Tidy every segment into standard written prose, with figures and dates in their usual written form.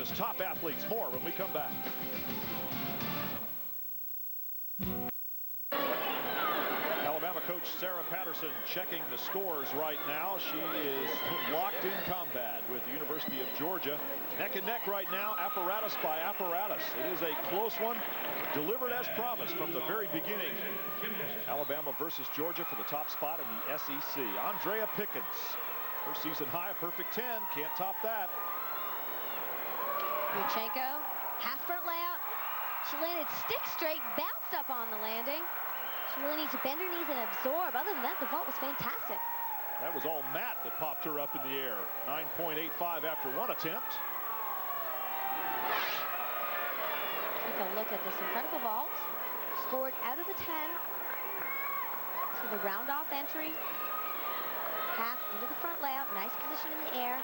Georgia's top athletes. More when we come back. Alabama coach Sarah Patterson checking the scores right now. She is locked in combat with the University of Georgia. Neck and neck right now, apparatus by apparatus. It is a close one, delivered as promised from the very beginning. Alabama versus Georgia for the top spot in the SEC. Andree Pickens, her season high, a perfect 10. Can't top that. Luchenko, half front layout. She landed stick straight, bounced up on the landing. She really needs to bend her knees and absorb. Other than that, the vault was fantastic. That was all Matt that popped her up in the air. 9.85 after one attempt. Take a look at this incredible vault. Scored out of the 10. So the round off entry. Half into the front layout. Nice position in the air.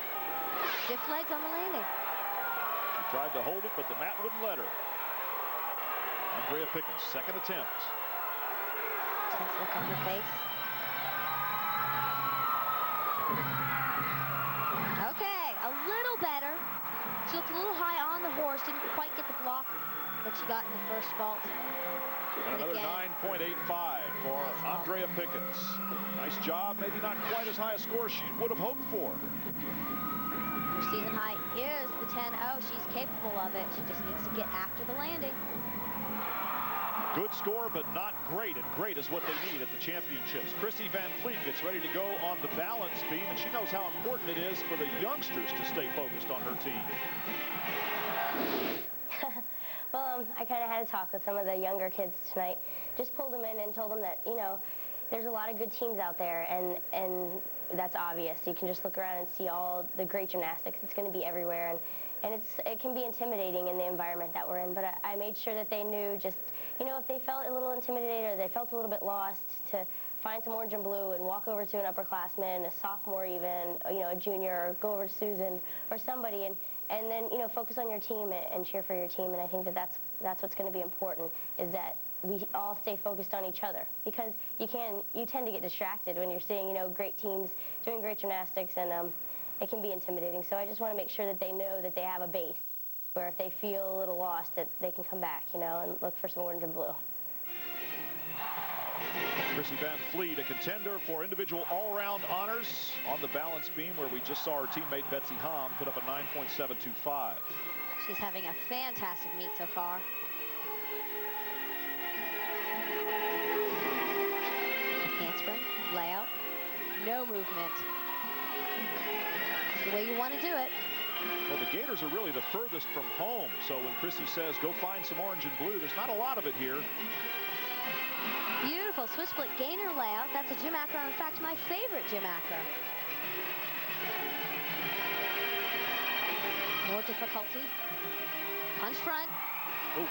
Stiff legs on the landing. She tried to hold it, but the mat wouldn't let her. Andree Pickens, second attempt. Tense look on her face. Okay, a little better. She looked a little high on the horse, didn't quite get the block that she got in the first vault. Another 9.85 for Andree Pickens. Nice job, maybe not quite as high a score she would have hoped for. Her season high is the 10-0. She's capable of it. She just needs to get after the landing. Good score, but not great, and great is what they need at the championships. Chrissy Van Fleet gets ready to go on the balance beam, and she knows how important it is for the youngsters to stay focused on her team. Well, I kind of had a talk with some of the younger kids tonight. Just pulled them in and told them that, you know, there's a lot of good teams out there, and that's obvious. You can just look around and see all the great gymnastics. It's going to be everywhere, and it can be intimidating in the environment that we're in. But I made sure that they knew, just, you know, if they felt a little intimidated or they felt a little bit lost, to find some orange and blue and walk over to an upperclassman, a sophomore even, you know, a junior, or go over to Susan or somebody, and then, you know, focus on your team and cheer for your team. And I think that that's what's going to be important, is that we all stay focused on each other, because you tend to get distracted when you're seeing, you know, great teams doing great gymnastics, and it can be intimidating. So I just want to make sure that they know that they have a base where if they feel a little lost, that they can come back, you know, and look for some orange and blue. Chrissy Van Fleet, a contender for individual all-round honors on the balance beam, where we just saw her teammate Betsy Hom put up a 9.725. She's having a fantastic meet so far. Handspring, layout, no movement. It's the way you want to do it. Well, the Gators are really the furthest from home, so when Chrissy says go find some orange and blue, there's not a lot of it here. Beautiful switch split gainer layout. That's a gym acro. In fact, my favorite gym acro. More difficulty. Punch front. Ooh.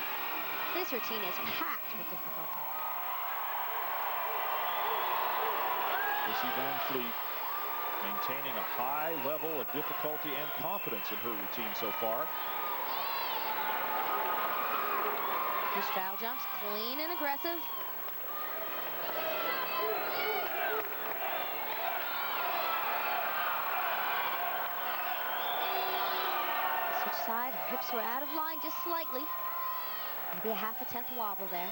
This routine is packed with difficulty. Chrissy Van Fleet maintaining a high level of difficulty and confidence in her routine so far. Her straddle jumps, clean and aggressive. Switch side, hips were out of line just slightly. Maybe a half a tenth wobble there.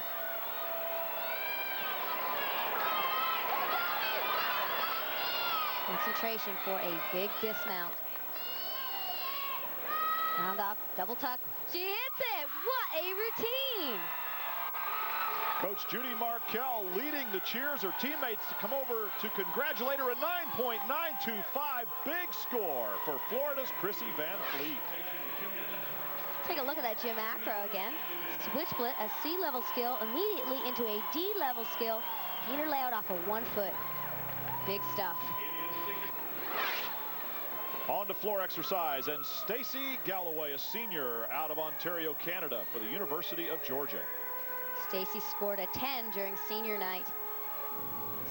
Concentration for a big dismount. Round off, double tuck. She hits it! What a routine! Coach Judy Markell leading the cheers. Her teammates to come over to congratulate her. A 9.925 big score for Florida's Chrissy Van Fleet. Take a look at that gym acro again. Switch split, a C-level skill, immediately into a D-level skill. Gainer layout off of 1 foot. Big stuff. On to floor exercise, and Stacey Galloway, a senior out of Ontario, Canada, for the University of Georgia. Stacey scored a 10 during senior night.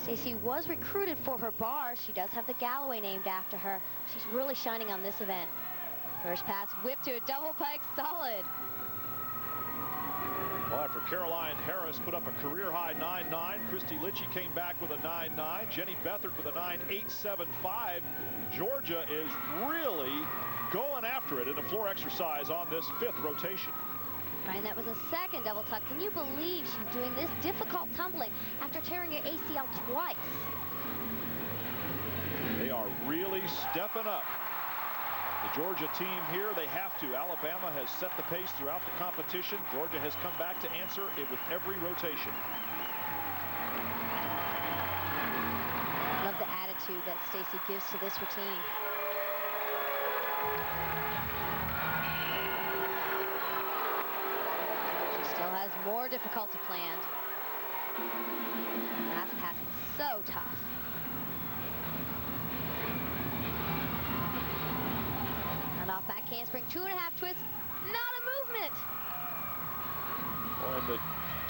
Stacey was recruited for her bars. She does have the Galloway named after her. She's really shining on this event. First pass, whip to a double pike, solid. Well, after Caroline Harris put up a career-high 9.9, Christy Litchie came back with a 9.9, Jenny Bethard with a 9.875. Georgia is really going after it in the floor exercise on this 5th rotation. Ryan, that was a second double tuck. Can you believe she's doing this difficult tumbling after tearing her ACL twice? They are really stepping up. The Georgia team here, they have to. Alabama has set the pace throughout the competition. Georgia has come back to answer it with every rotation. Love the attitude that Stacey gives to this routine. She still has more difficulty planned. Last pass is so tough. Off back handspring, 2.5 twists, not a movement. Well, and the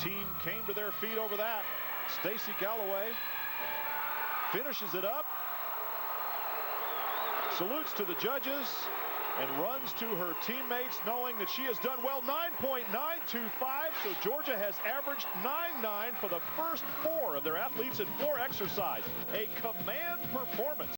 team came to their feet over that. Stacey Galloway finishes it up, salutes to the judges, and runs to her teammates knowing that she has done well. 9.925, so Georgia has averaged 9.9 for the first 4 of their athletes in floor exercise. A command performance.